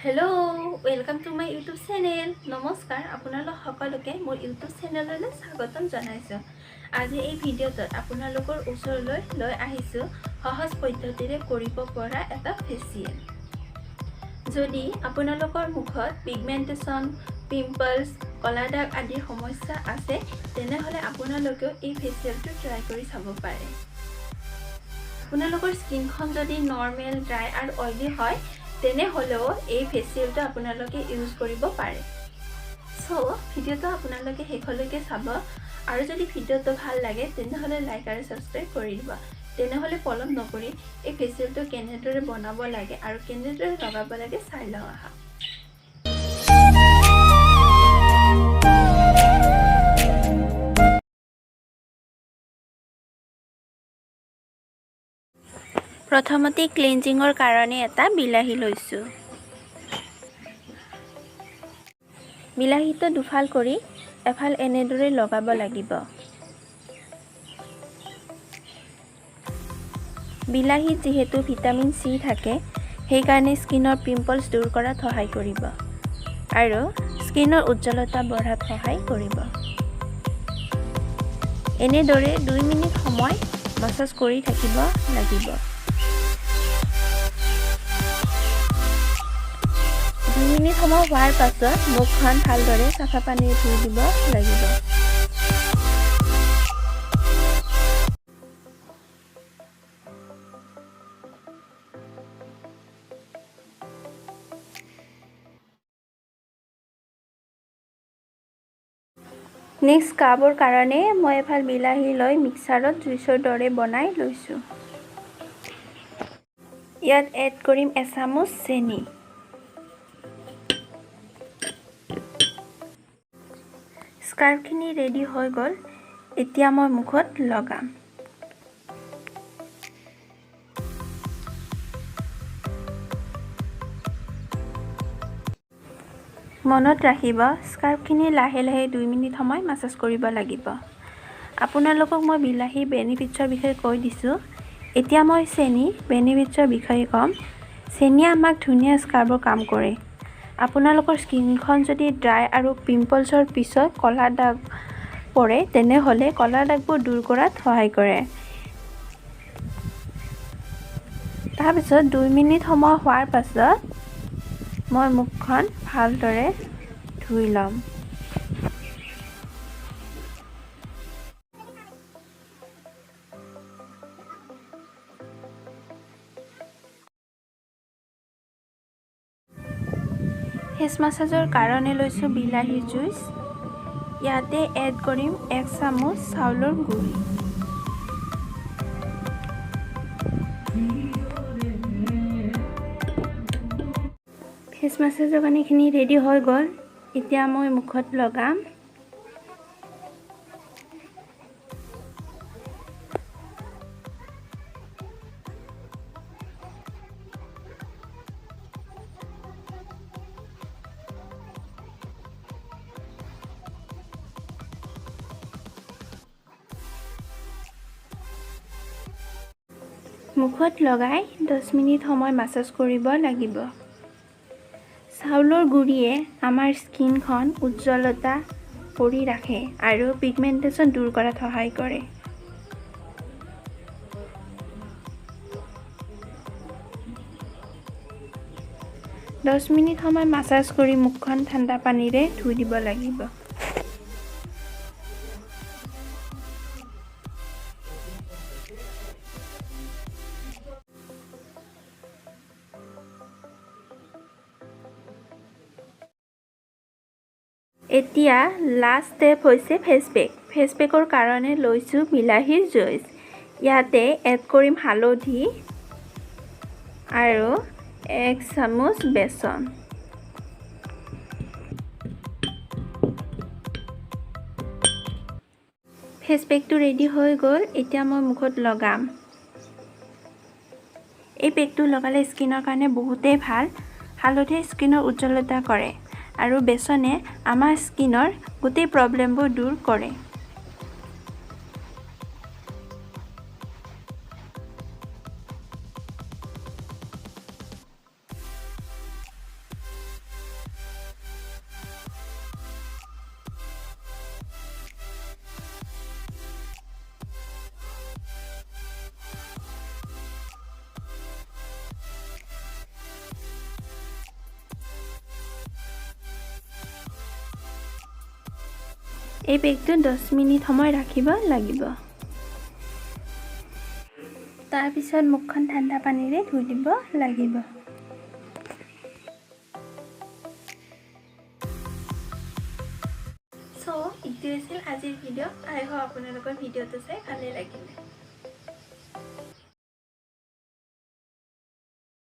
Hello welcome to my YouTube channel नमस्कार আপোনালোক সকলোকে মোৰ यूट्यूब চেনেললৈ স্বাগতম জনাইছো। আজি এই ভিডিঅ'টোত আপোনালোকৰ ওচৰলৈ লৈ আহিছো সহজ পদ্ধতিৰে কৰিব পৰা এটা ফেচিয়েল। যদি আপোনালোকৰ মুখত পিগমেন্টেশন, পিম্পলস, কলা দাগ আদিৰ সমস্যা আছে তেনেহলে আপোনালোকে এই ফেচিয়েলটো ট্ৰাই কৰি চাব পাৰে। আপোনালোকৰ স্কিনখন যদি নৰ্মেল, ড্ৰাই আৰু অইলি হয় তেনে হলেও এই ফেচিয়েলটো আপোনালোকে ইউজ কৰিব পাৰে। সো ভিডিওটো আপোনালোকে শেষলৈকে চাব আৰু যদি ভিডিওটো ভাল লাগে তেনেহলে লাইক আৰু সাবস্ক্ৰাইব কৰি দিব। তেনেহলে পলম নকৰি এই ফেচিয়েলটো কেনেদৰে বনাব লাগে আৰু কেনেদৰে লগাব লাগে চাই লওঁ আহা। প্ৰথমতে ক্লিনজিংৰ কাৰণে এটা বিলাহী লৈছো। বিলাহীটো দুফাল কৰি এফাল এনেদৰে লগাব লাগিব। বিলাহীত যেহেতু ভিটামিন সি থাকে সেইকাৰণে স্কিনৰ পিম্পলস দূৰ কৰাত সহায় কৰিব আৰু স্কিনৰ উজ্জ্বলতা বঢ়াত সহায় কৰিব। এনেদৰে 2 মিনিট সময় মাসাজ কৰি থাকিব লাগিব। 2 মিনিট সময় হোৱাৰ পাছত মুখখন ভালদৰে চাফা পানীৰে ধুই দিব লাগিব। নেক্সট স্ক্ৰাবৰ কাৰণে মই এফাল বিলাহী লৈ মিক্সাৰত জুইচৰ দৰে বনাই লৈছো। ইয়াত এড কৰিম এচামুচ চেনি। স্কাৰ্ফখিনি ৰেডি হৈ গ'ল। এতিয়া মই মুখত লগাম। মনত ৰাখিব স্কাৰ্ফখিনি লাহে লাহে 2 মিনিট সময় মাসাজ কৰিব লাগিব। আপোনালোকক মই বিলাহী বেনিফিটছৰ বিষয়ে কৈ দিছো। এতিয়া মই চেনি বেনিফিটছৰ বিষয়ে ক'ম। চেনিয়ে আমাক ধুনীয়া স্কাৰ্বৰ কাম কৰে। আপোনালোকৰ স্কিনখন যদি ড্ৰাই আৰু পিম্পলছৰ পিছত কলা দাগ পৰে তেনেহলে কলা দাগবোৰ দূৰ কৰাত সহায় কৰে। তাৰপিছত 2 মিনিট সময় হোৱাৰ পাছত মই মুখখন ভালদৰে ধুই ল'ম। ফেচ মাসাজৰ কাৰণে লৈছো বিলাহীৰ জুইচ। ইয়াতে এড কৰিম 1 চামুচ চাউলৰ গুড়ি। ফেচ মাসাজৰ কাৰণে খিনি ৰেডি হৈ গ'ল। এতিয়া মই মুখত লগাম। মুখত লগাই 10 মিনিট সময় মাসাজ কৰিব লাগিব। চাউলৰ গুড়িয়ে আমাৰ স্কিনখন উজ্জ্বলতা কৰি ৰাখে আৰু পিগমেন্টেশন দূৰ কৰাত সহায় কৰে। দহ মিনিট সময় মাসাজ কৰি মুখখন ঠাণ্ডা পানীৰে ধুই দিব লাগিব। এতিয়া লাষ্ট ষ্টেপ হৈছে ফেচ পেক। ফেচ পেকৰ কাৰণে লৈছো বিলাহীৰ জুইচ। ইয়াতে এড কৰিম হালধি আৰু 1 চামুচ বেসন। ফেচ পেকটো ৰেডি হৈ গ'ল। এতিয়া মই মুখত লগাম। এই পেকটো লগালে স্কিনৰ কাৰণে বহুতেই ভাল। হালধিয়ে স্কিনৰ উজ্জ্বলতা কৰে আৰু বেসনে আমাৰ স্কিনৰ গোটেই প্ৰব্লেমবোৰ দূৰ কৰে। এই পেকটো 10 মিনিট সময় ৰাখিব লাগিব। তাৰ পিছত মুখখন ঠাণ্ডা পানীৰে ধুই দিব লাগিব। সো এইটোৱে আছিল আজিৰ ভিডিঅ'। আই হোপ আপোনালোকৰ ভিডিঅ'টো চাই ভালে লাগিলে।